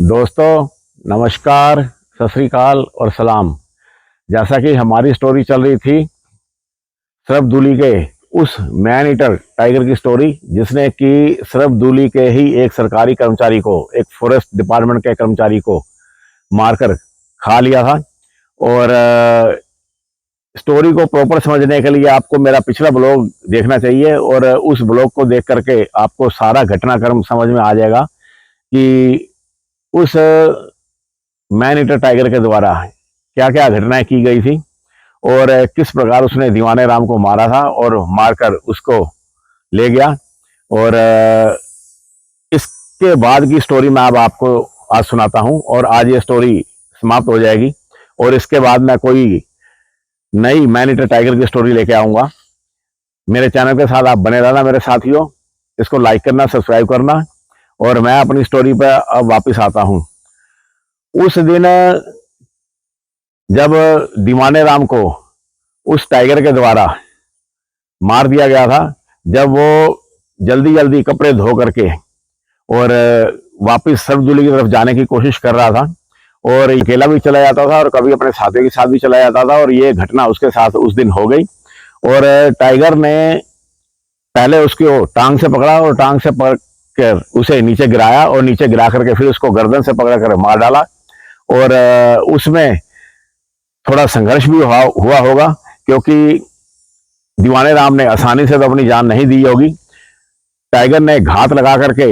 दोस्तों नमस्कार, सत श्री अकाल और सलाम। जैसा कि हमारी स्टोरी चल रही थी सरबदूली के उस मैन ईटर टाइगर की स्टोरी, जिसने कि सरबदूली के ही एक सरकारी कर्मचारी को, एक फॉरेस्ट डिपार्टमेंट के कर्मचारी को मारकर खा लिया था। और स्टोरी को प्रॉपर समझने के लिए आपको मेरा पिछला ब्लॉग देखना चाहिए, और उस ब्लॉग को देख करके आपको सारा घटनाक्रम समझ में आ जाएगा कि उस मैन ईटर टाइगर के द्वारा क्या क्या घटनाएं की गई थी और किस प्रकार उसने दीवाने राम को मारा था और मारकर उसको ले गया। और इसके बाद की स्टोरी मैं अब आपको आज सुनाता हूं, और आज ये स्टोरी समाप्त हो जाएगी और इसके बाद मैं कोई नई मैन ईटर टाइगर की स्टोरी लेके आऊंगा। मेरे चैनल के साथ आप बने रहना मेरे साथियों, इसको लाइक करना, सब्सक्राइब करना। और मैं अपनी स्टोरी पर अब वापस आता हूं। उस दिन जब दीवाने राम को उस टाइगर के द्वारा मार दिया गया था, जब वो जल्दी जल्दी कपड़े धो करके और वापस सरबदूली की तरफ जाने की कोशिश कर रहा था, और अकेला भी चला जाता था और कभी अपने साथियों के साथ भी चला जाता था, और ये घटना उसके साथ उस दिन हो गई। और टाइगर ने पहले उसको टांग से पकड़ा और टांग से पकड़ कर उसे नीचे गिराया, और नीचे गिरा करके फिर उसको गर्दन से पकड़ कर मार डाला। और उसमें थोड़ा संघर्ष भी हुआ होगा, क्योंकि दीवाने राम ने आसानी से तो अपनी जान नहीं दी होगी। टाइगर ने घात लगा करके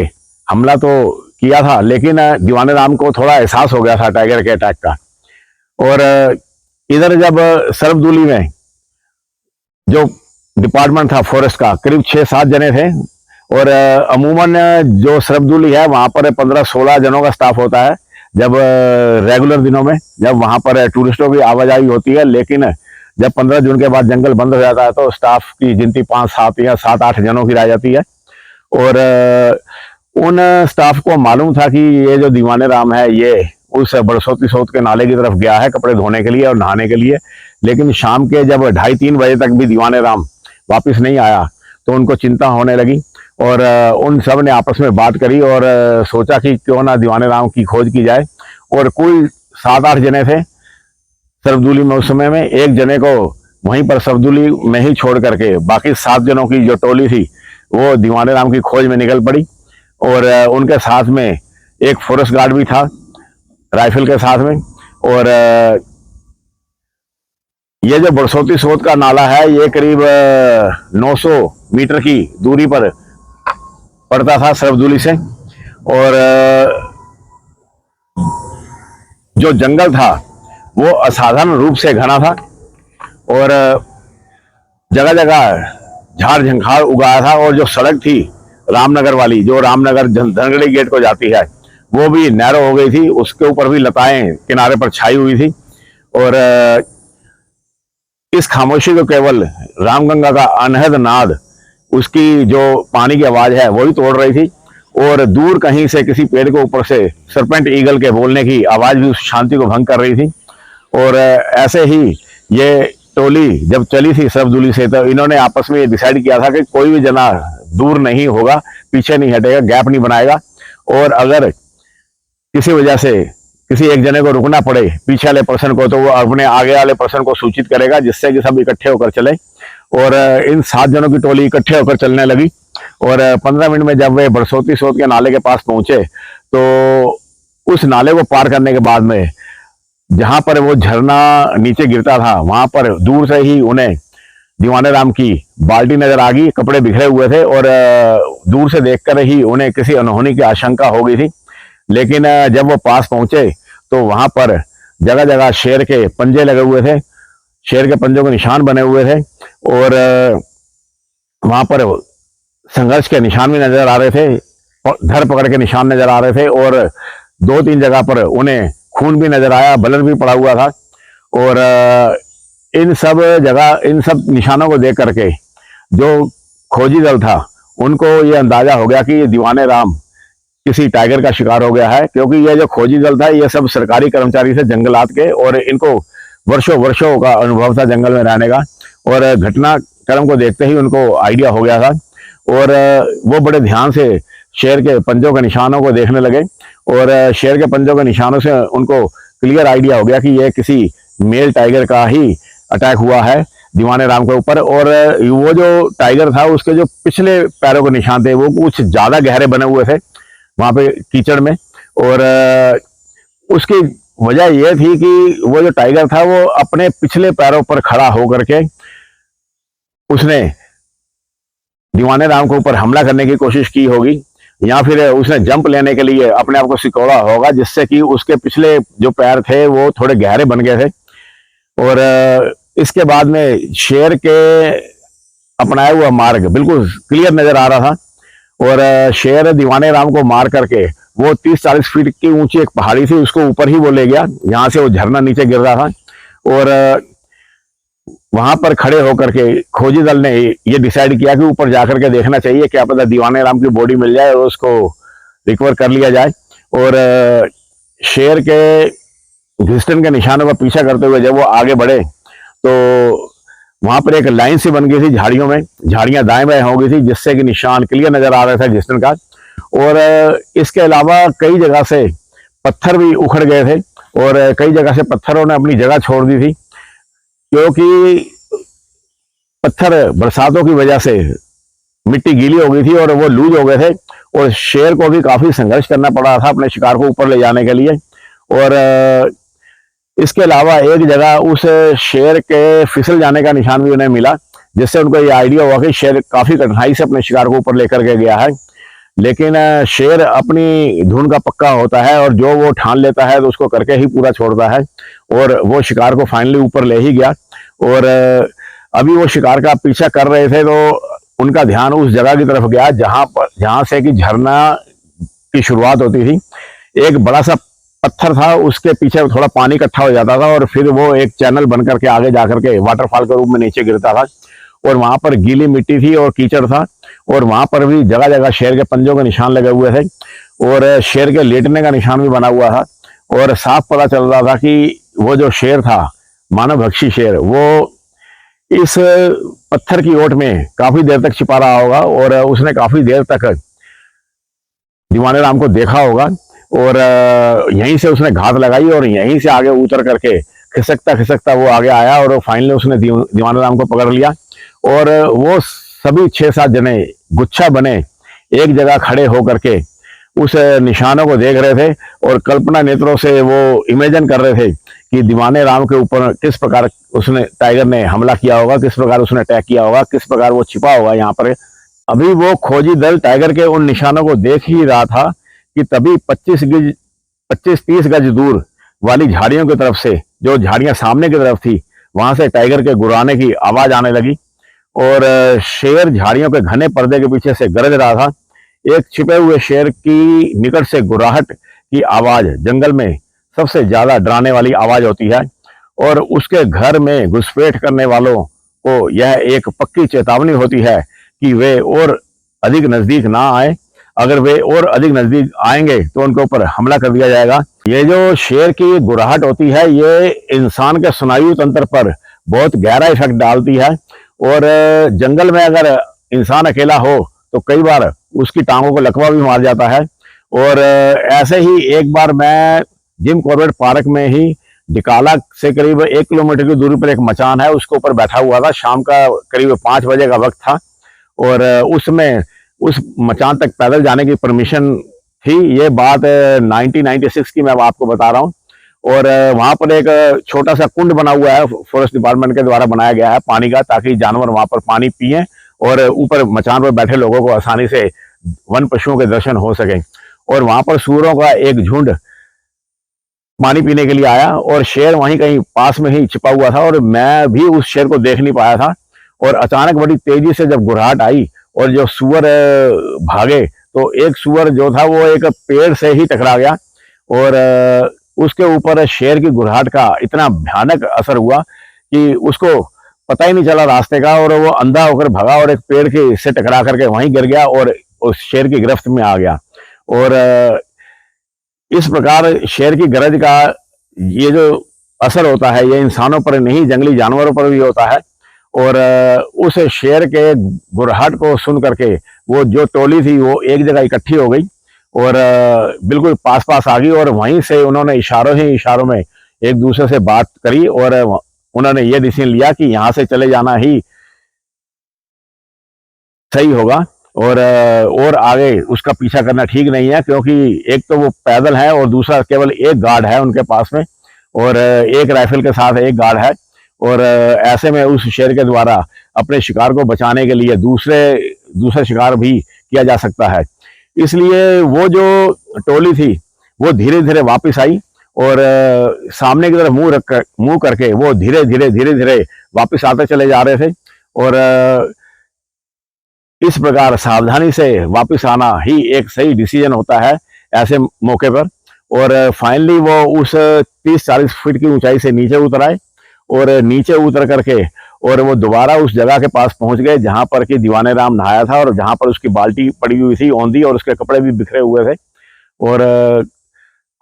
हमला तो किया था, लेकिन दीवाने राम को थोड़ा एहसास हो गया था टाइगर के अटैक का। और इधर जब सरबदूली में जो डिपार्टमेंट था फॉरेस्ट का, करीब 6-7 जने थे, और अमूमन जो सरबदूली है वहां पर 15-16 जनों का स्टाफ होता है जब रेगुलर दिनों में, जब वहां पर टूरिस्टों की आवाजाही होती है। लेकिन जब 15 जून के बाद जंगल बंद हो जाता है तो स्टाफ की गिनती 5-7 या 7-8 जनों की रह जाती है। और उन स्टाफ को मालूम था कि ये जो दीवाने राम है ये उस बरसोती सोत के नाले की तरफ गया है कपड़े धोने के लिए और नहाने के लिए। लेकिन शाम के जब 2:30-3 बजे तक भी दीवाने राम वापिस नहीं आया तो उनको चिंता होने लगी, और उन सब ने आपस में बात करी और सोचा कि क्यों ना दीवाने राम की खोज की जाए। और कुल 7-8 जने थे सरबदूली में। उस समय में एक जने को वहीं पर सरबदूली में ही छोड़ करके बाकी 7 जनों की जो टोली थी वो दीवाने राम की खोज में निकल पड़ी। और उनके साथ में एक फॉरेस्ट गार्ड भी था राइफल के साथ में। और ये जो बरसोती सोत का नाला है ये करीब 900 मीटर की दूरी पर पड़ता था सरबदूली से। और जो जंगल था वो असाधारण रूप से घना था, और जगह जगह झाड़ झंखाड़ उगाया था। और जो सड़क थी रामनगर वाली, जो रामनगर धनगढ़ी गेट को जाती है, वो भी नैरो हो गई थी, उसके ऊपर भी लताएं किनारे पर छाई हुई थी। और इस खामोशी को केवल रामगंगा का अनहद नाद, उसकी जो पानी की आवाज है वही तोड़ रही थी। और दूर कहीं से किसी पेड़ के ऊपर से सरपेंट ईगल के बोलने की आवाज भी उस शांति को भंग कर रही थी। और ऐसे ही ये टोली जब चली थी सरबदूली से, तो इन्होंने आपस में ये डिसाइड किया था कि कोई भी जना दूर नहीं होगा, पीछे नहीं हटेगा, गैप नहीं बनाएगा। और अगर किसी वजह से किसी एक जने को रुकना पड़े पीछे वाले पर्सन को, तो वो अपने आगे वाले पर्सन को सूचित करेगा, जिससे कि सब इकट्ठे होकर चले। और इन 7 जनों की टोली इकट्ठे होकर चलने लगी। और 15 मिनट में जब वे बरसोती सोत के नाले के पास पहुंचे, तो उस नाले को पार करने के बाद में जहां पर वो झरना नीचे गिरता था, वहां पर दूर से ही उन्हें दीवाने राम की बाल्टी नजर आ गई। कपड़े बिखरे हुए थे और दूर से देखकर ही उन्हें किसी अनहोनी की आशंका हो गई थी। लेकिन जब वो पास पहुंचे तो वहां पर जगह जगह शेर के पंजे लगे हुए थे, शेर के पंजों के निशान बने हुए थे। और वहां पर संघर्ष के निशान भी नजर आ रहे थे, धर पकड़ के निशान नजर आ रहे थे। और 2-3 जगह पर उन्हें खून भी नजर आया, ब्लड भी पड़ा हुआ था। और इन सब जगह, इन सब निशानों को देख करके जो खोजी दल था उनको ये अंदाजा हो गया कि ये दीवाने राम किसी टाइगर का शिकार हो गया है। क्योंकि ये जो खोजी दल था ये सब सरकारी कर्मचारी थे जंगलात के, और इनको वर्षों वर्षों का अनुभव था जंगल में रहने का। और घटनाक्रम को देखते ही उनको आइडिया हो गया था, और वो बड़े ध्यान से शेर के पंजों के निशानों को देखने लगे। और शेर के पंजों के निशानों से उनको क्लियर आइडिया हो गया कि यह किसी मेल टाइगर का ही अटैक हुआ है दीवाने राम के ऊपर। और वो जो टाइगर था उसके जो पिछले पैरों के निशान थे वो कुछ ज्यादा गहरे बने हुए थे वहां पे कीचड़ में। और उसकी वजह यह थी कि वो जो टाइगर था वो अपने पिछले पैरों पर खड़ा होकर के उसने दीवाने राम के ऊपर हमला करने की कोशिश की होगी, या फिर उसने जंप लेने के लिए अपने आप को सिकोड़ा होगा, जिससे कि उसके पिछले जो पैर थे वो थोड़े गहरे बन गए थे। और इसके बाद में शेर के अपनाया हुआ मार्ग बिल्कुल क्लियर नजर आ रहा था। और शेर दीवाने राम को मार करके वो 30-40 फीट की ऊंची एक पहाड़ी थी उसको ऊपर ही वो ले गया, यहाँ से वो झरना नीचे गिर रहा था। और वहां पर खड़े होकर के खोजी दल ने ये डिसाइड किया कि ऊपर जाकर के देखना चाहिए, क्या पता दीवाने राम की बॉडी मिल जाए और उसको रिकवर कर लिया जाए। और शेर के घिस्टन के निशानों का पीछा करते हुए जब वो आगे बढ़े तो वहां पर एक लाइन सी बन गई थी झाड़ियों में, झाड़ियां दाएं बाएं हो गई थी, जिससे कि निशान क्लियर नजर आ रहा था घिस्टन का। और इसके अलावा कई जगह से पत्थर भी उखड़ गए थे और कई जगह से पत्थरों ने अपनी जगह छोड़ दी थी, क्योंकि पत्थर बरसातों की वजह से मिट्टी गीली हो गई थी और वो लूज हो गए थे। और शेर को भी काफी संघर्ष करना पड़ रहा था अपने शिकार को ऊपर ले जाने के लिए। और इसके अलावा एक जगह उस शेर के फिसल जाने का निशान भी उन्हें मिला, जिससे उनको ये आइडिया हुआ कि शेर काफी कठिनाई से अपने शिकार को ऊपर लेकर के गया है। लेकिन शेर अपनी धुन का पक्का होता है और जो वो ठान लेता है तो उसको करके ही पूरा छोड़ता है। और वो शिकार को फाइनली ऊपर ले ही गया। और अभी वो शिकार का पीछा कर रहे थे तो उनका ध्यान उस जगह की तरफ गया जहां से कि झरना की शुरुआत होती थी। एक बड़ा सा पत्थर था, उसके पीछे थोड़ा पानी इकट्ठा हो जाता था और फिर वो एक चैनल बन करके आगे जाकर के वाटरफॉल के रूप में नीचे गिरता था। और वहां पर गीली मिट्टी थी और कीचड़ था और वहां पर भी जगह जगह शेर के पंजों के निशान लगे हुए थे और शेर के लेटने का निशान भी बना हुआ था। और साफ पता चल रहा था कि वो जो शेर था, मानवभक्षी शेर, वो इस पत्थर की ओट में काफी देर तक छिपा रहा होगा और उसने काफी देर तक दीवाने राम को देखा होगा। और यहीं से उसने घात लगाई और यहीं से आगे उतर करके खिसकता खिसकता वो आगे आया और फाइनली उसने दीवाने राम को पकड़ लिया। और वो सभी 6-7 जने गुच्छा बने एक जगह खड़े होकर के उस निशानों को देख रहे थे और कल्पना नेत्रों से वो इमेजिन कर रहे थे कि दीवाने राम के ऊपर किस प्रकार उसने टाइगर ने हमला किया होगा, किस प्रकार उसने अटैक किया होगा, किस प्रकार वो छिपा होगा यहाँ पर। अभी वो खोजी दल टाइगर के उन निशानों को देख ही रहा था कि तभी 25-30 गज दूर वाली झाड़ियों की तरफ से, जो झाड़ियां सामने की तरफ थी, वहां से टाइगर के गुर्राने की आवाज आने लगी। और शेर झाड़ियों के घने पर्दे के पीछे से गरज रहा था। एक छिपे हुए शेर की निकट से गुर्राहट की आवाज जंगल में सबसे ज्यादा डराने वाली आवाज होती है और उसके घर में घुसपैठ करने वालों को यह एक पक्की चेतावनी होती है कि वे और अधिक नजदीक ना आए। अगर वे और अधिक नजदीक आएंगे तो उनके ऊपर हमला कर दिया जाएगा। ये जो शेर की गुर्राहट होती है ये इंसान के स्नायु तंत्र पर बहुत गहरा इफेक्ट डालती है। और जंगल में अगर इंसान अकेला हो तो कई बार उसकी टांगों को लकवा भी मार जाता है। और ऐसे ही एक बार मैं जिम कॉर्बेट पार्क में ही डिकाला से करीब 1 किलोमीटर की दूरी पर एक मचान है, उसके ऊपर बैठा हुआ था। शाम का करीब 5 बजे का वक्त था और उसमें उस मचान तक पैदल जाने की परमिशन थी। ये बात 1996 की मैं आपको बता रहा हूँ। और वहां पर एक छोटा सा कुंड बना हुआ है, फॉरेस्ट डिपार्टमेंट के द्वारा बनाया गया है पानी का, ताकि जानवर वहां पर पानी पिए और ऊपर मचान पर बैठे लोगों को आसानी से वन पशुओं के दर्शन हो सके। और वहां पर सूअरों का एक झुंड पानी पीने के लिए आया और शेर वहीं कहीं पास में ही छिपा हुआ था और मैं भी उस शेर को देख नहीं पाया था। और अचानक बड़ी तेजी से जब गुर्राहट आई और जो सूअर भागे तो एक सूअर जो था वो एक पेड़ से ही टकरा गया और उसके ऊपर शेर की गुर्राहट का इतना भयानक असर हुआ कि उसको पता ही नहीं चला रास्ते का और वो अंधा होकर भगा और एक पेड़ के से टकरा करके वहीं गिर गया और उस शेर की गिरफ्त में आ गया। और इस प्रकार शेर की गरज का ये जो असर होता है ये इंसानों पर नहीं, जंगली जानवरों पर भी होता है। और उस शेर के गुर्राहट को सुन करके वो जो टोली थी वो एक जगह इकट्ठी हो गई और बिल्कुल पास पास आ गई और वहीं से उन्होंने इशारों ही इशारों में एक दूसरे से बात करी और उन्होंने ये डिसीजन लिया कि यहाँ से चले जाना ही सही होगा। और आगे उसका पीछा करना ठीक नहीं है, क्योंकि एक तो वो पैदल है और दूसरा केवल एक गार्ड है उनके पास में और एक राइफल के साथ एक गार्ड है। और ऐसे में उस शेर के द्वारा अपने शिकार को बचाने के लिए दूसरा शिकार भी किया जा सकता है। इसलिए वो जो टोली थी वो धीरे धीरे वापस आई और सामने की तरफ मुंह करके वो धीरे धीरे वापस आते चले जा रहे थे। और इस प्रकार सावधानी से वापस आना ही एक सही डिसीजन होता है ऐसे मौके पर। और फाइनली वो उस 30-40 फीट की ऊंचाई से नीचे उतर आए और नीचे उतर करके और वो दोबारा उस जगह के पास पहुंच गए जहां पर कि दीवाने राम नहाया था और जहां पर उसकी बाल्टी पड़ी हुई थी औंधी और उसके कपड़े भी बिखरे हुए थे। और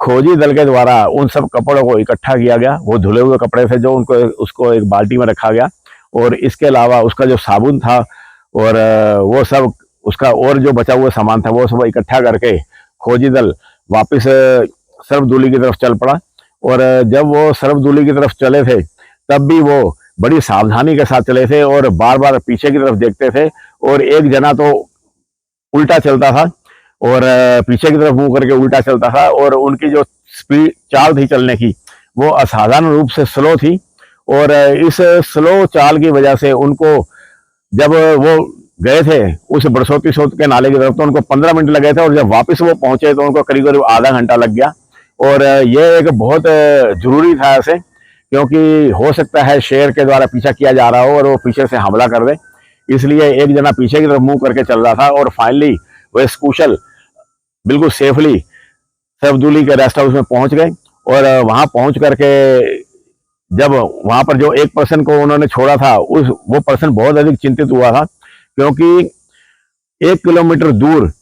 खोजी दल के द्वारा उन सब कपड़ों को इकट्ठा किया गया। वो धुले हुए कपड़े थे जो उसको एक बाल्टी में रखा गया और इसके अलावा उसका जो साबुन था और वो सब उसका और जो बचा हुआ सामान था वो सब इकट्ठा करके खोजी दल वापस सर्वदूली की तरफ चल पड़ा। और जब वो सर्वदूली की तरफ चले थे तब भी वो बड़ी सावधानी के साथ चले थे और बार बार पीछे की तरफ देखते थे। और एक जना तो उल्टा चलता था और पीछे की तरफ मुंह करके उल्टा चलता था और उनकी जो स्पीड चाल थी चलने की वो असाधारण रूप से स्लो थी। और इस स्लो चाल की वजह से उनको जब वो गए थे उस बरसोती सोत के नाले की तरफ तो उनको 15 मिनट लगे थे और जब वापस वो पहुंचे तो उनको करीब करीब आधा घंटा लग गया। और ये एक बहुत जरूरी था ऐसे, क्योंकि हो सकता है शेर के द्वारा पीछा किया जा रहा हो और वो पीछे से हमला कर दे। इसलिए एक जना पीछे की तरफ मुंह करके चल रहा था और फाइनली वो कुशल बिल्कुल सेफली सर्वदूली के रेस्ट हाउस में पहुंच गए। और वहां पहुंच करके जब वहां पर जो एक पर्सन को उन्होंने छोड़ा था वो पर्सन बहुत अधिक चिंतित हुआ था, क्योंकि 1 किलोमीटर दूर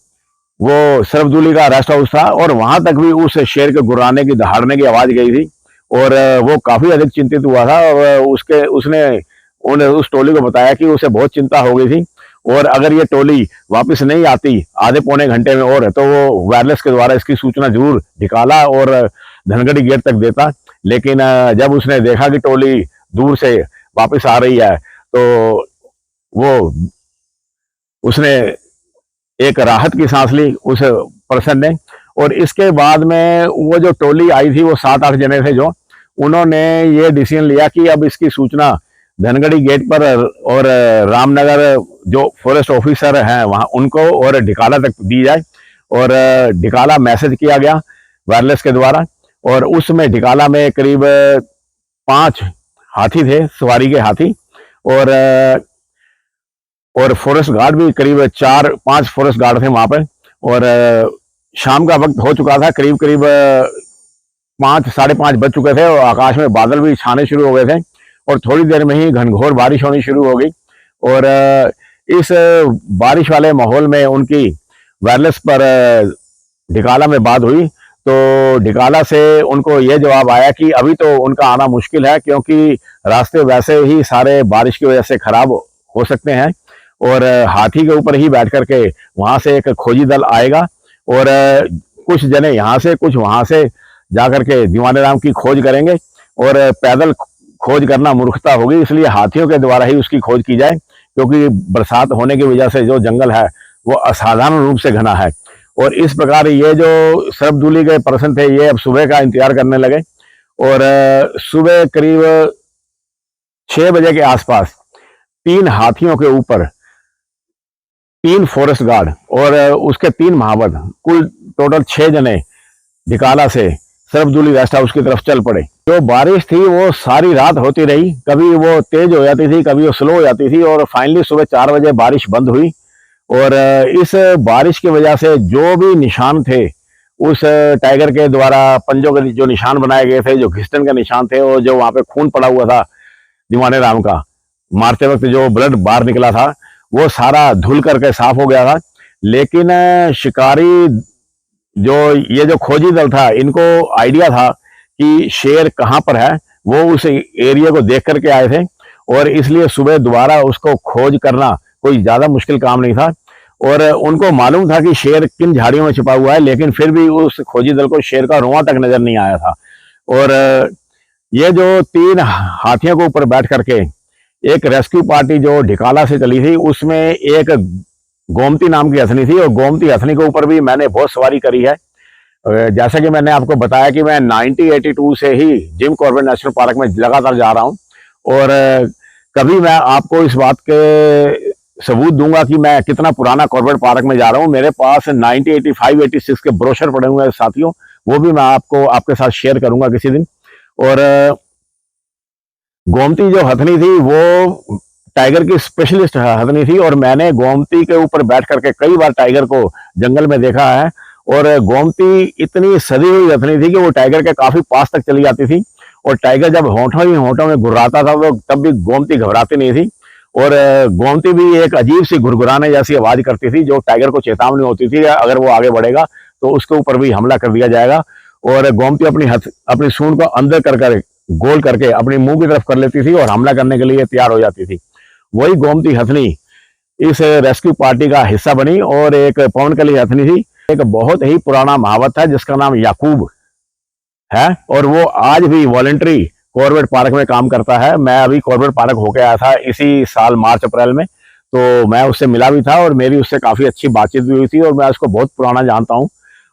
वो सर्वदूली का रेस्ट हाउस था और वहां तक भी उस शेर के गुर्राने की दहाड़ने की आवाज गई थी। और वो काफी अधिक चिंतित हुआ था और उसने उस टोली को बताया कि उसे बहुत चिंता हो गई थी और अगर ये टोली वापस नहीं आती आधे पौने घंटे में और तो वो वायरलेस के द्वारा इसकी सूचना जरूर ढिकाला और धनगढ़ी गेट तक देता। लेकिन जब उसने देखा कि टोली दूर से वापस आ रही है तो वो उसने एक राहत की सांस ली उस पर्सन ने। और इसके बाद में वो जो टोली आई थी वो 7-8 जने थे जो उन्होंने ये डिसीजन लिया कि अब इसकी सूचना धनगढ़ी गेट पर और रामनगर जो फॉरेस्ट ऑफिसर हैं वहां उनको और ढिकाला तक दी जाए। और ढिकाला मैसेज किया गया वायरलेस के द्वारा और उसमें ढिकाला में करीब 5 हाथी थे, सवारी के हाथी। और फॉरेस्ट गार्ड भी करीब 4-5 फॉरेस्ट गार्ड थे वहां पर। और शाम का वक्त हो चुका था, करीब करीब 5-5:30 बज चुके थे और आकाश में बादल भी छाने शुरू हो गए थे और थोड़ी देर में ही घनघोर बारिश होनी शुरू हो गई। और इस बारिश वाले माहौल में उनकी वायरलेस पर ढिकाला में बात हुई तो ढिकाला से उनको ये जवाब आया कि अभी तो उनका आना मुश्किल है, क्योंकि रास्ते वैसे ही सारे बारिश की वजह से खराब हो सकते हैं और हाथी के ऊपर ही बैठ करके वहां से एक खोजी दल आएगा और कुछ जने यहाँ से कुछ वहां से जाकर के दीवाने राम की खोज करेंगे और पैदल खोज करना मूर्खता होगी, इसलिए हाथियों के द्वारा ही उसकी खोज की जाए, क्योंकि बरसात होने की वजह से जो जंगल है वो असाधारण रूप से घना है। और इस प्रकार ये जो सर्वदूली के पर्सन थे ये अब सुबह का इंतजार करने लगे और सुबह करीब 6 बजे के आसपास 3 हाथियों के ऊपर 3 फॉरेस्ट गार्ड और उसके 3 महावत कुल टोटल 6 जने ढिकाला से सर्वदूली रेस्ट हाउस की तरफ चल पड़े। जो बारिश थी वो सारी रात होती रही, कभी वो तेज हो जाती थी कभी वो स्लो हो जाती थी और फाइनली सुबह 4 बजे बारिश बंद हुई। और इस बारिश की वजह से जो भी निशान थे उस टाइगर के द्वारा पंजों के जो निशान बनाए गए थे, जो घिस्टन के निशान थे और जो वहां पे खून पड़ा हुआ था दीवाने राम का मारते वक्त जो ब्लड बाहर निकला था वो सारा धुल करके साफ हो गया था। लेकिन शिकारी ये जो खोजी दल था इनको आइडिया था कि शेर कहाँ पर है, वो उस एरिया को देख करके आए थे और इसलिए सुबह दोबारा उसको खोज करना कोई ज्यादा मुश्किल काम नहीं था। और उनको मालूम था कि शेर किन झाड़ियों में छिपा हुआ है, लेकिन फिर भी उस खोजी दल को शेर का रोंवा तक नजर नहीं आया था। और ये जो 3 हाथियों के ऊपर बैठ करके एक रेस्क्यू पार्टी जो ढिकाला से चली थी, उसमें एक गोमती नाम की हथनी थी, और गोमती हथनी के ऊपर भी मैंने बहुत सवारी करी है। जैसा कि मैंने आपको बताया कि मैं 1982 से ही जिम कॉर्बेट नेशनल पार्क में लगातार जा रहा हूं, और कभी मैं आपको इस बात के सबूत दूंगा कि मैं कितना पुराना कॉर्बेट पार्क में जा रहा हूं। मेरे पास 1985-86 के ब्रोशर पड़े हुए हैं साथियों, वो भी मैं आपके साथ शेयर करूंगा किसी दिन। और गोमती जो हथनी थी वो टाइगर की स्पेशलिस्ट हथनी थी, और मैंने गोमती के ऊपर बैठ करके कई बार टाइगर को जंगल में देखा है। और गोमती इतनी सदी हुई हथनी थी कि वो टाइगर के काफी पास तक चली जाती थी, और टाइगर जब होठों ही होठों में गुर्राता था तो तब भी गोमती घबराती नहीं थी। और गोमती भी एक अजीब सी गुरगुराने जैसी आवाज करती थी, जो टाइगर को चेतावनी होती थी अगर वो आगे बढ़ेगा तो उसके ऊपर भी हमला कर दिया जाएगा। और गोमती अपनी सूंड को अंदर कर गोल करके अपनी मुंह की तरफ कर लेती थी और हमला करने के लिए तैयार हो जाती थी। वही गोमती हथनी इस रेस्क्यू पार्टी का हिस्सा बनी, और एक पवनकली हथनी थी। एक बहुत ही पुराना महावत है जिसका नाम याकूब है, और वो आज भी वॉलंटरी कॉर्बेट पार्क में काम करता है। मैं अभी कॉर्बेट पार्क होके आया था इसी साल मार्च अप्रैल में, तो मैं उससे मिला भी था और मेरी उससे काफी अच्छी बातचीत भी हुई थी, और मैं उसको बहुत पुराना जानता हूँ।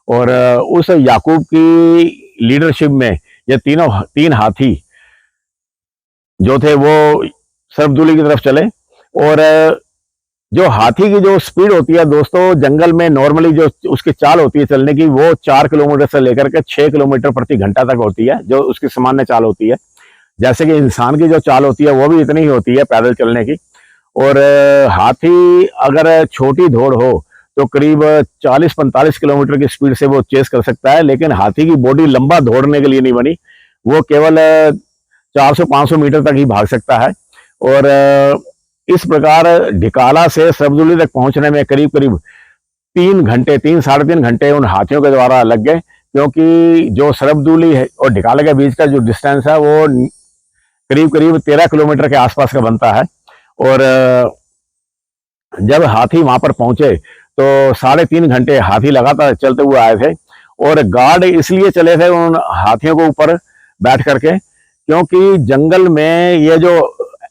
और उस याकूब की लीडरशिप में ये 3 हाथी जो थे वो सरबदुली की तरफ चले। और जो हाथी की जो स्पीड होती है दोस्तों, जंगल में नॉर्मली जो उसकी चाल होती है चलने की, वो 4 किलोमीटर से लेकर के 6 किलोमीटर प्रति घंटा तक होती है, जो उसकी सामान्य चाल होती है। जैसे कि इंसान की जो चाल होती है वो भी इतनी ही होती है पैदल चलने की। और हाथी अगर छोटी दौड़ हो तो करीब 40-45 किलोमीटर की स्पीड से वो चेस कर सकता है, लेकिन हाथी की बॉडी लंबा दौड़ने के लिए नहीं बनी, वो केवल 400-500 मीटर तक ही भाग सकता है। और इस प्रकार ढिकाला से सरबदुली तक पहुंचने में करीब करीब 3-3.5 घंटे उन हाथियों के द्वारा लग गए, क्योंकि जो सरबदुली है और ढिकाला के बीच का जो डिस्टेंस है वो करीब करीब 13 किलोमीटर के आसपास का बनता है। और जब हाथी वहां पर पहुंचे तो 3.5 घंटे हाथी लगातार चलते हुए आए थे, और गार्ड इसलिए चले थे उन हाथियों के ऊपर बैठ करके, क्योंकि जंगल में ये जो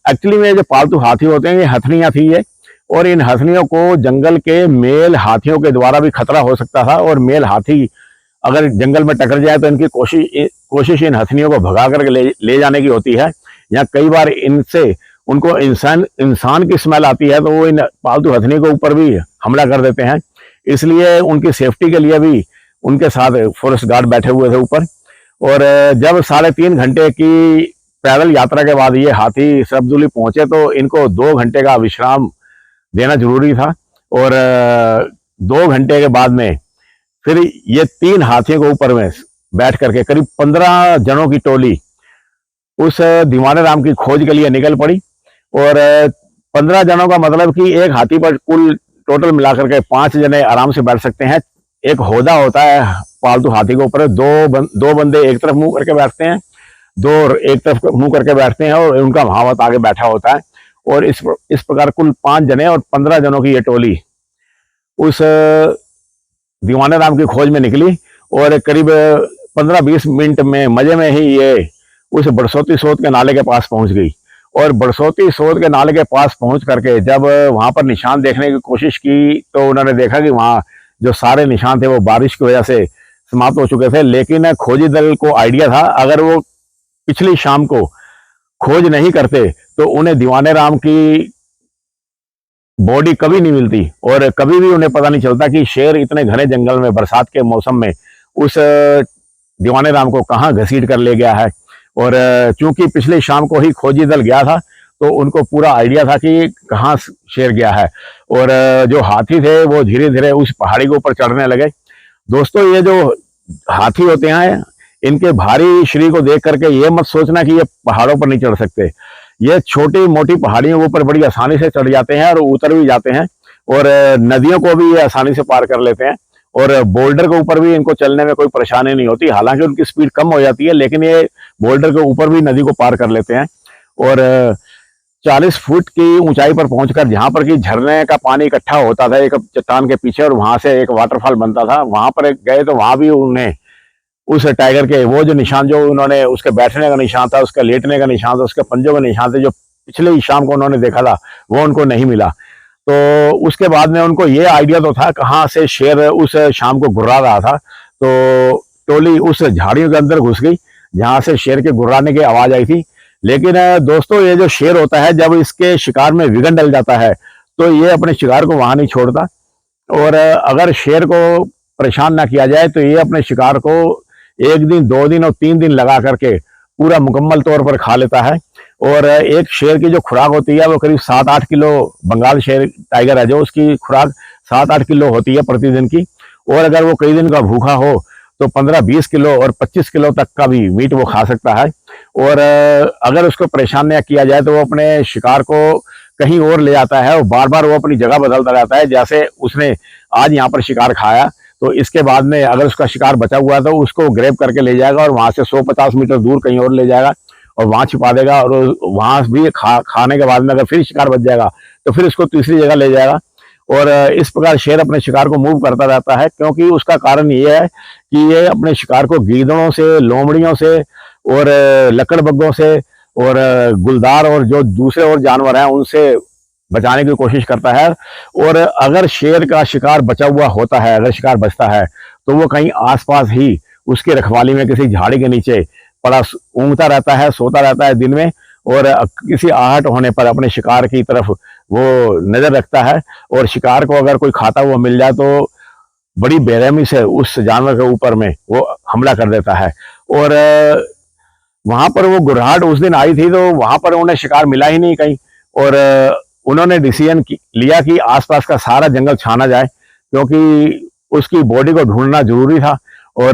एक्चुअली में जो पालतू हाथी होते हैं ये हथनियां थी ये, और इन हथनियों को जंगल के मेल हाथियों के द्वारा भी खतरा हो सकता था। और मेल हाथी अगर जंगल में टकर जाए तो इनकी कोशिश इन हथनियों को भगा करके ले जाने की होती है, या कई बार इनसे उनको इंसान की स्मेल आती है तो वो इन पालतू हथनी के ऊपर भी हमला कर देते हैं। इसलिए उनकी सेफ्टी के लिए भी उनके साथ फॉरेस्ट गार्ड बैठे हुए थे ऊपर। और जब 3.5 घंटे की पैदल यात्रा के बाद ये हाथी सरबदुली पहुंचे तो इनको 2 घंटे का विश्राम देना जरूरी था। और 2 घंटे के बाद में फिर ये 3 हाथियों के ऊपर में बैठ करके करीब 15 जनों की टोली उस दीवाने राम की खोज के लिए निकल पड़ी। और 15 जनों का मतलब कि एक हाथी पर कुल टोटल मिलाकर के 5 जने आराम से बैठ सकते हैं। एक होदा होता है पालतू हाथी के ऊपर, दो बंदे एक तरफ मुंह करके बैठते हैं, 2 एक तरफ मुंह करके बैठते हैं, और उनका महावत आगे बैठा होता है। और इस प्रकार कुल 5 जने और 15 जनों की ये टोली उस दीवाने राम की खोज में निकली, और करीब 15-20 मिनट में मजे में ही ये उस बरसोती सोत के नाले के पास पहुंच गई। और बरसोती सोत के नाले के पास पहुंच करके जब वहां पर निशान देखने की कोशिश की तो उन्होंने देखा कि वहां जो सारे निशान थे वो बारिश की वजह से समाप्त हो चुके थे। लेकिन खोजी दल को आइडिया था अगर वो पिछली शाम को खोज नहीं करते तो उन्हें दीवाने राम की बॉडी कभी नहीं मिलती, और कभी भी उन्हें पता नहीं चलता कि शेर इतने घने जंगल में बरसात के मौसम में उस दीवाने राम को कहाँ घसीट कर ले गया है। और चूंकि पिछली शाम को ही खोजी दल गया था तो उनको पूरा आइडिया था कि कहाँ शेर गया है। और जो हाथी थे वो धीरे धीरे उस पहाड़ी के ऊपर चढ़ने लगे। दोस्तों, ये जो हाथी होते हैं इनके भारी शरीर को देख करके ये मत सोचना कि ये पहाड़ों पर नहीं चढ़ सकते। ये छोटी मोटी पहाड़ियों के ऊपर बड़ी आसानी से चढ़ जाते हैं और उतर भी जाते हैं, और नदियों को भी ये आसानी से पार कर लेते हैं, और बोल्डर के ऊपर भी इनको चलने में कोई परेशानी नहीं होती। हालांकि उनकी स्पीड कम हो जाती है लेकिन ये बोल्डर के ऊपर भी नदी को पार कर लेते हैं। और 40 फुट की ऊंचाई पर पहुंचकर, जहां पर कि झरने का पानी इकट्ठा होता था एक चट्टान के पीछे और वहां से एक वाटरफॉल बनता था, वहां पर गए तो वहां भी उन्हें उस टाइगर के वो जो निशान, जो उन्होंने उसके बैठने का निशान था, उसका लेटने का निशान था, उसके पंजों का निशान थे, जो पिछले ही शाम को उन्होंने देखा था, वो उनको नहीं मिला। तो उसके बाद में उनको ये आइडिया तो था कहाँ से शेर उस शाम को गुर्रा रहा था, तो टोली उस झाड़ियों के अंदर घुस गई जहां से शेर के गुर्राने की आवाज आई थी। लेकिन दोस्तों, ये जो शेर होता है, जब इसके शिकार में विघन डल जाता है तो ये अपने शिकार को वहां नहीं छोड़ता, और अगर शेर को परेशान ना किया जाए तो ये अपने शिकार को 1 दिन 2 दिन और 3 दिन लगा करके पूरा मुकम्मल तौर पर खा लेता है। और एक शेर की जो खुराक होती है वो करीब 7-8 किलो, बंगाल शेर टाइगर है जो, उसकी खुराक 7-8 किलो होती है प्रतिदिन की। और अगर वो कई दिन का भूखा हो तो 15-20 किलो और 25 किलो तक का भी मीट वो खा सकता है। और अगर उसको परेशान न किया जाए तो वो अपने शिकार को कहीं और ले जाता है और बार बार वो अपनी जगह बदलता रहता है। जैसे उसने आज यहाँ पर शिकार खाया तो इसके बाद में अगर उसका शिकार बचा हुआ है तो उसको ग्रैब करके ले जाएगा और वहां से 150 मीटर दूर कहीं और ले जाएगा और वहां छिपा देगा, और वहां भी खाने के बाद में अगर फिर शिकार बच जाएगा तो फिर उसको तीसरी जगह ले जाएगा। और इस प्रकार शेर अपने शिकार को मूव करता रहता है, क्योंकि उसका कारण ये है कि ये अपने शिकार को गीदड़ों से, लोमड़ियों से और लकड़बग्गों से और गुलदार और जो दूसरे और जानवर हैं उनसे बचाने की कोशिश करता है। और अगर शेर का शिकार बचा हुआ होता है, अगर शिकार बचता है तो वो कहीं आसपास ही उसकी रखवाली में किसी झाड़ी के नीचे पड़ा ऊँगता रहता है, सोता रहता है दिन में, और किसी आहट होने पर अपने शिकार की तरफ वो नजर रखता है, और शिकार को अगर कोई खाता हुआ मिल जाए तो बड़ी बेरहमी से उस जानवर के ऊपर में वो हमला कर देता है। और वहां पर वो गुर्राहट उस दिन आई थी तो वहां पर उन्हें शिकार मिला ही नहीं कहीं, और उन्होंने डिसीजन लिया कि आसपास का सारा जंगल छाना जाए, क्योंकि उसकी बॉडी को ढूंढना जरूरी था। और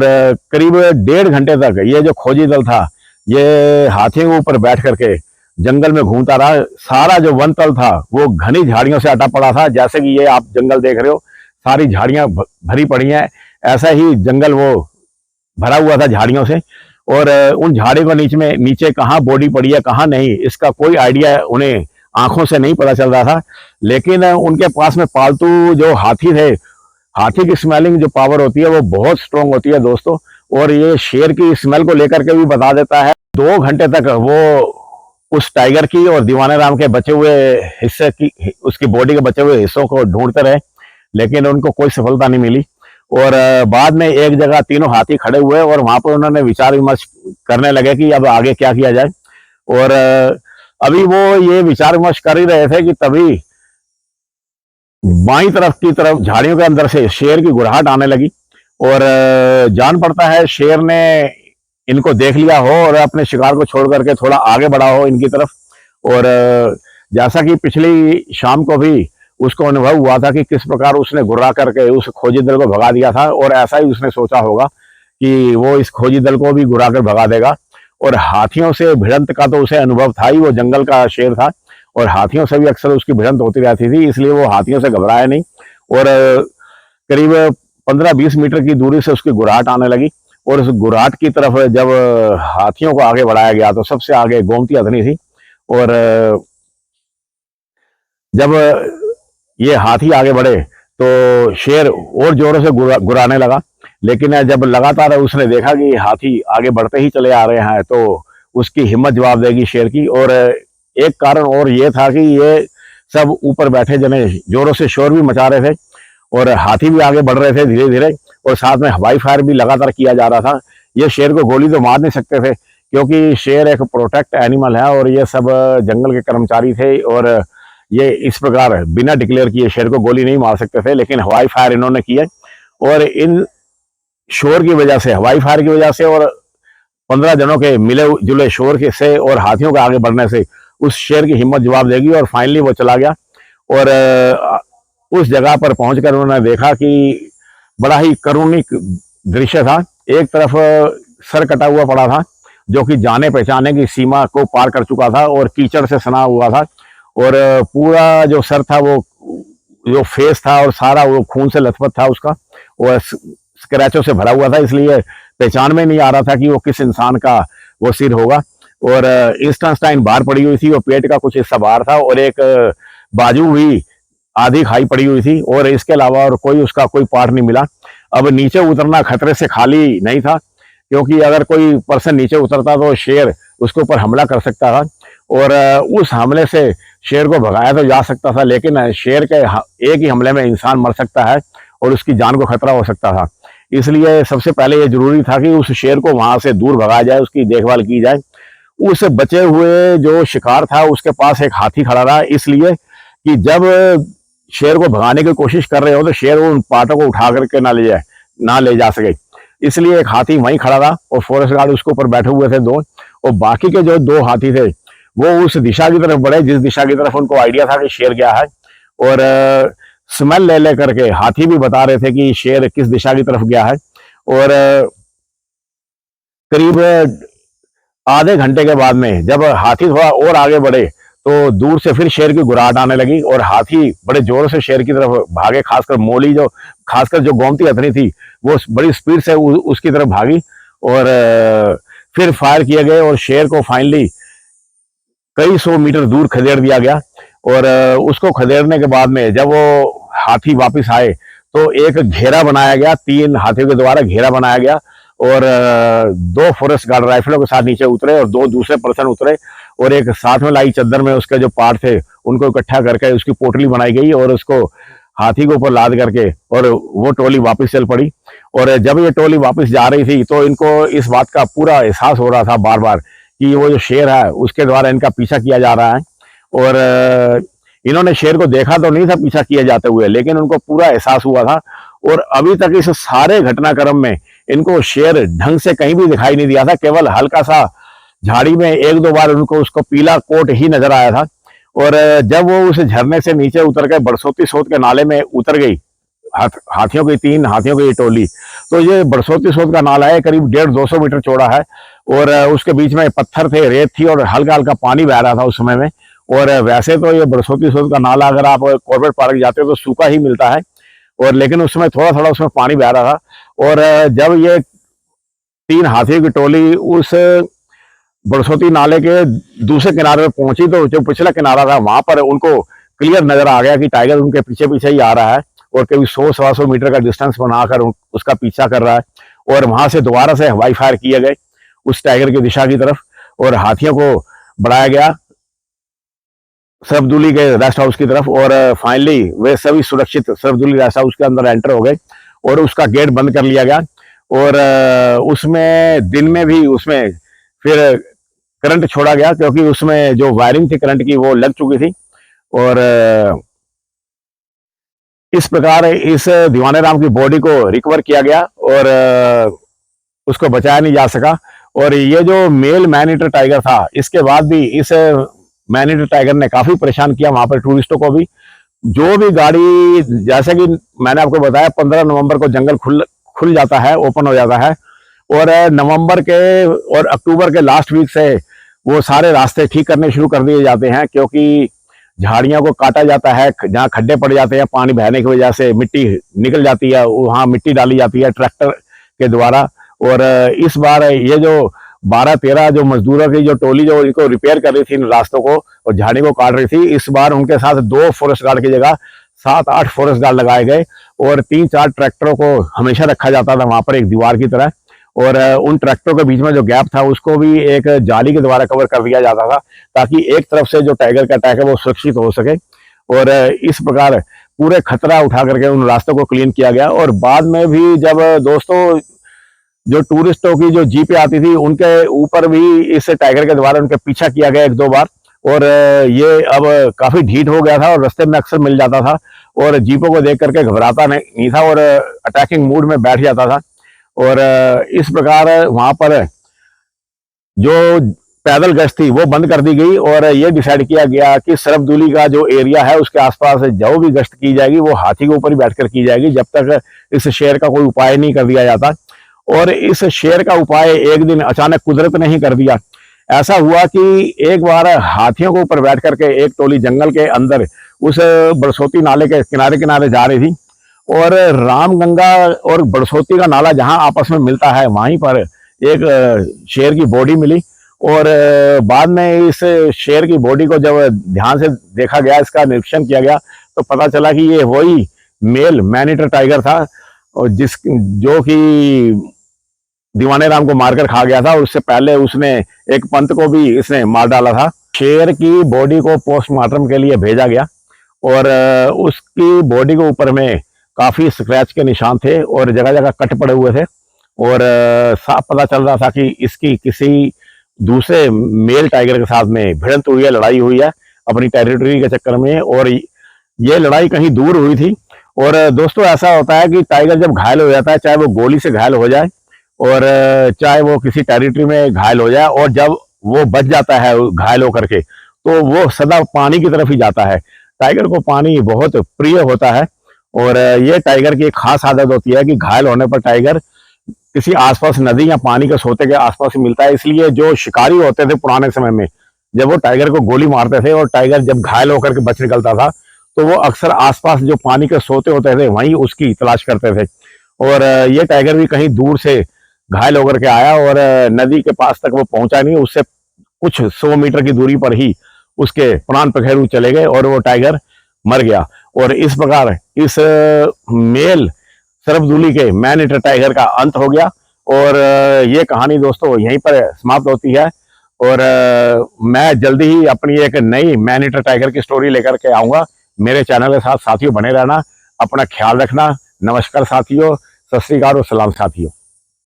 करीब 1.5 घंटे तक ये जो खोजी दल था ये हाथियों के ऊपर बैठ करके जंगल में घूमता रहा। सारा जो वन तल था वो घनी झाड़ियों से अटा पड़ा था, जैसे कि ये आप जंगल देख रहे हो, सारी झाड़ियां भरी पड़ी हैं, ऐसा ही जंगल वो भरा हुआ था झाड़ियों से। और उन झाड़ियों के नीचे कहाँ बॉडी पड़ी है कहाँ नहीं, इसका कोई आइडिया उन्हें आंखों से नहीं पता चल रहा था। लेकिन उनके पास में पालतू जो हाथी थे, हाथी की स्मेलिंग जो पावर होती है वो बहुत स्ट्रांग होती है दोस्तों, और ये शेर की स्मेल को लेकर के भी बता देता है। 2 घंटे तक वो उस टाइगर की और दीवाने राम के बचे हुए हिस्से की, उसकी बॉडी के बचे हुए हिस्सों को ढूंढते रहे, लेकिन उनको कोई सफलता नहीं मिली। और बाद में एक जगह तीनों हाथी खड़े हुए और वहां पर उन्होंने विचार विमर्श करने लगे कि अब आगे क्या किया जाए। और अभी वो ये विचार विमर्श कर ही रहे थे कि तभी बाईं तरफ की तरफ झाड़ियों के अंदर से शेर की गुर्राहट आने लगी, और जान पड़ता है शेर ने इनको देख लिया हो और अपने शिकार को छोड़ करके थोड़ा आगे बढ़ा हो इनकी तरफ। और जैसा कि पिछली शाम को भी उसको अनुभव हुआ था कि किस प्रकार उसने गुर्रा करके उस खोजी दल को भगा दिया था, और ऐसा ही उसने सोचा होगा कि वो इस खोजी दल को भी गुर्रा कर भगा देगा। और हाथियों से भिड़ंत का तो उसे अनुभव था ही, वो जंगल का शेर था और हाथियों से भी अक्सर उसकी भिड़ंत होती रहती थी, इसलिए वो हाथियों से घबराया नहीं। और करीब 15-20 मीटर की दूरी से उसकी गुर्राहट आने लगी, और उस गुर्राहट की तरफ जब हाथियों को आगे बढ़ाया गया तो सबसे आगे गोमती हथनी थी। और जब ये हाथी आगे बढ़े तो शेर और जोरों से गुर्राने लगा, लेकिन जब लगातार उसने देखा कि हाथी आगे बढ़ते ही चले आ रहे हैं तो उसकी हिम्मत जवाब देगी शेर की। और एक कारण और ये था कि ये सब ऊपर बैठे जने जोरों से शोर भी मचा रहे थे और हाथी भी आगे बढ़ रहे थे धीरे धीरे, और साथ में हवाई फायर भी लगातार किया जा रहा था। ये शेर को गोली तो मार नहीं सकते थे क्योंकि शेर एक प्रोटेक्ट एनिमल है और ये सब जंगल के कर्मचारी थे, और ये इस प्रकार बिना डिक्लेयर किए शेर को गोली नहीं मार सकते थे। लेकिन हवाई फायर इन्होंने किए, और इन शोर की वजह से, हवाई फायर की वजह से और 15 जनों के मिले जुले शोर के से और हाथियों के आगे बढ़ने से उस शेर की हिम्मत जवाब देगी, और फाइनली वो चला गया। और उस जगह पर पहुंचकर उन्होंने देखा कि बड़ा ही करुणिक दृश्य था। एक तरफ सर कटा हुआ पड़ा था जो कि जाने पहचाने की सीमा को पार कर चुका था और कीचड़ से सना हुआ था, और पूरा जो सर था वो जो फेस था और सारा वो खून से लथपथ था उसका, और स्क्रैचों से भरा हुआ था, इसलिए पहचान में नहीं आ रहा था कि वो किस इंसान का वो सिर होगा। और इंस्टेंटाइन बाहर पड़ी हुई थी और पेट का कुछ हिस्सा बाहर था और एक बाजू भी आधी खाई पड़ी हुई थी और इसके अलावा और कोई उसका कोई पार्ट नहीं मिला। अब नीचे उतरना खतरे से खाली नहीं था, क्योंकि अगर कोई पर्सन नीचे उतरता तो शेर उसके ऊपर हमला कर सकता था और उस हमले से शेर को भगाया तो जा सकता था, लेकिन शेर के एक ही हमले में इंसान मर सकता है और उसकी जान को खतरा हो सकता था। इसलिए सबसे पहले ये जरूरी था कि उस शेर को वहां से दूर भगाया जाए, उसकी देखभाल की जाए। उस बचे हुए जो शिकार था उसके पास एक हाथी खड़ा रहा, इसलिए कि जब शेर को भगाने की कोशिश कर रहे हो तो शेर उन पाटों को उठा करके ना ले जा सके। इसलिए एक हाथी वहीं खड़ा रहा और फॉरेस्ट गार्ड उसके ऊपर बैठे हुए थे दो, और बाकी के जो दो हाथी थे वो उस दिशा की तरफ बढ़े जिस दिशा की तरफ उनको आइडिया था कि शेर गया है। और स्मेल ले ले करके हाथी भी बता रहे थे कि शेर किस दिशा की तरफ गया है। और करीब आधे घंटे के बाद में जब हाथी थोड़ा और आगे बढ़े तो दूर से फिर शेर की गुर्राहट आने लगी और हाथी बड़े जोर से शेर की तरफ भागे। खासकर जो गोमती हथनी थी वो बड़ी स्पीड से उसकी तरफ भागी और फिर फायर किए गए और शेर को फाइनली कई सौ मीटर दूर खदेड़ दिया गया। और उसको खदेड़ने के बाद में जब वो हाथी वापस आए तो एक घेरा बनाया गया, 3 हाथियों के द्वारा घेरा बनाया गया और 2 फॉरेस्ट गार्ड राइफलों के साथ नीचे उतरे और 2 दूसरे पर्सन उतरे और एक साथ में लाई चद्दर में उसके जो पार्ट थे उनको इकट्ठा करके उसकी पोटली बनाई गई और उसको हाथी के ऊपर लाद करके और वो टोली वापस चल पड़ी। और जब ये टोली वापस जा रही थी तो इनको इस बात का पूरा एहसास हो रहा था बार बार कि वो जो शेर है उसके द्वारा इनका पीछा किया जा रहा है। और इन्होंने शेर को देखा तो नहीं था पीछा किए जाते हुए, लेकिन उनको पूरा एहसास हुआ था। और अभी तक इस सारे घटनाक्रम में इनको शेर ढंग से कहीं भी दिखाई नहीं दिया था, केवल हल्का सा झाड़ी में 1-2 बार उनको उसको पीला कोट ही नजर आया था। और जब वो उस झरने से नीचे उतर के बरसोती सोत के नाले में उतर गई हाथियों की 3 हाथियों की टोली, तो ये बरसोती सोत का नाला है, करीब 150-200 मीटर चौड़ा है और उसके बीच में पत्थर थे, रेत थी और हल्का हल्का पानी बह रहा था उस समय में। और वैसे तो ये बरसोती सोत का नाला अगर आप कॉर्बेट पार्क जाते हो तो सूखा ही मिलता है, और लेकिन उस समय थोड़ा थोड़ा उसमें पानी बह रहा था। और जब ये 3 हाथियों की टोली उस बरसोती नाले के दूसरे किनारे पे पहुंची तो जो पिछला किनारा था वहां पर उनको क्लियर नजर आ गया कि टाइगर उनके पीछे पीछे ही आ रहा है और करीब 100-125 मीटर का डिस्टेंस बनाकर उसका पीछा कर रहा है। और वहां से दोबारा से हवाई फायर किए गए उस टाइगर की दिशा की तरफ और हाथियों को बढ़ाया गया सरफदुली के रेस्ट हाउस की तरफ। और फाइनली वे सभी सुरक्षित सरफदुली रेस्ट हाउस के अंदर एंटर हो गए और उसका गेट बंद कर लिया गया। और उसमें दिन में भी उसमें फिर करंट छोड़ा गया क्योंकि उसमें जो वायरिंग थी करंट की वो लग चुकी थी। और इस प्रकार इस दीवाने राम की बॉडी को रिकवर किया गया और उसको बचाया नहीं जा सका। और ये जो मेल मैन ईटर टाइगर था, इसके बाद भी इस मैन ईटर टाइगर ने काफी परेशान किया वहां पर टूरिस्टों को भी। जो भी गाड़ी, जैसे कि मैंने आपको बताया 15 नवंबर को जंगल खुल जाता है, ओपन हो जाता है और नवंबर के और अक्टूबर के लास्ट वीक से वो सारे रास्ते ठीक करने शुरू कर दिए जाते हैं, क्योंकि झाड़ियों को काटा जाता है, जहाँ खड्डे पड़ जाते हैं पानी बहने की वजह से मिट्टी निकल जाती है, वहां मिट्टी डाली जाती है ट्रैक्टर के द्वारा। और इस बार ये जो 12-13 जो मजदूरों की जो टोली जो इनको रिपेयर कर रही थी इन रास्तों को और झाड़ी को काट रही थी, इस बार उनके साथ 2 फॉरेस्ट गार्ड की जगह 7-8 फॉरेस्ट गार्ड लगाए गए और 3-4 ट्रैक्टरों को हमेशा रखा जाता था वहां पर एक दीवार की तरह। और उन ट्रैक्टरों के बीच में जो गैप था उसको भी एक जाली के द्वारा कवर कर दिया जाता था, ताकि एक तरफ से जो टाइगर का अटैक है वो सुरक्षित हो सके। और इस प्रकार पूरे खतरा उठा करके उन रास्तों को क्लीन किया गया। और बाद में भी जब दोस्तों जो टूरिस्टों की जो जीपें आती थी उनके ऊपर भी इस टाइगर के द्वारा उनके पीछा किया गया 1-2 बार। और ये अब काफी ढीठ हो गया था और रास्ते में अक्सर मिल जाता था और जीपों को देख करके घबराता नहीं था और अटैकिंग मूड में बैठ जाता था। और इस प्रकार वहां पर जो पैदल गश्त थी वो बंद कर दी गई और ये डिसाइड किया गया कि सरफदुली का जो एरिया है उसके आसपास जो भी गश्त की जाएगी वो हाथी के ऊपर ही बैठकर की जाएगी, जब तक इस शेर का कोई उपाय नहीं कर दिया जाता। और इस शेर का उपाय एक दिन अचानक कुदरत ने ही कर दिया। ऐसा हुआ कि एक बार हाथियों के ऊपर बैठ करके एक टोली जंगल के अंदर उस बरसोती नाले के किनारे किनारे जा रही थी और रामगंगा और बरसोती का नाला जहां आपस में मिलता है वहीं पर एक शेर की बॉडी मिली और बाद में इस शेर की बॉडी को जब ध्यान से देखा गया, इसका निरीक्षण किया गया, तो पता चला कि ये वही मेल मैनीटर टाइगर था और जो कि दीवाने राम को मारकर खा गया था, और उससे पहले उसने एक पंत को भी इसने मार डाला था। शेर की बॉडी को पोस्टमार्टम के लिए भेजा गया और उसकी बॉडी के ऊपर में काफी स्क्रैच के निशान थे और जगह जगह कट पड़े हुए थे, और साफ पता चल रहा था कि इसकी किसी दूसरे मेल टाइगर के साथ में भिड़ंत हुई है, लड़ाई हुई है अपनी टेरिटरी के चक्कर में, और ये लड़ाई कहीं दूर हुई थी। और दोस्तों ऐसा होता है कि टाइगर जब घायल हो जाता है, चाहे वो गोली से घायल हो जाए और चाहे वो किसी टेरिटरी में घायल हो जाए, और जब वो बच जाता है घायल होकर के, तो वो सदा पानी की तरफ ही जाता है। टाइगर को पानी बहुत प्रिय होता है, और ये टाइगर की एक खास आदत होती है कि घायल होने पर टाइगर किसी आसपास नदी या पानी के सोते के आसपास ही मिलता है। इसलिए जो शिकारी होते थे पुराने समय में, जब वो टाइगर को गोली मारते थे और टाइगर जब घायल होकर के बच निकलता था, तो वो अक्सर आसपास जो पानी के सोते होते थे वहीं उसकी तलाश करते थे। और ये टाइगर भी कहीं दूर से घायल होकर के आया और नदी के पास तक वो पहुंचा नहीं, उससे कुछ 100 मीटर की दूरी पर ही उसके प्राण पखेरु चले गए और वो टाइगर मर गया। और इस प्रकार इस मेल सरबदुली के मैन ईटर टाइगर का अंत हो गया, और ये कहानी दोस्तों यहीं पर समाप्त होती है। और मैं जल्दी ही अपनी एक नई मैन ईटर टाइगर की स्टोरी लेकर के आऊंगा। मेरे चैनल के साथ साथियों बने रहना, अपना ख्याल रखना। नमस्कार साथियों, सत श्री अकाल और सलाम साथियों।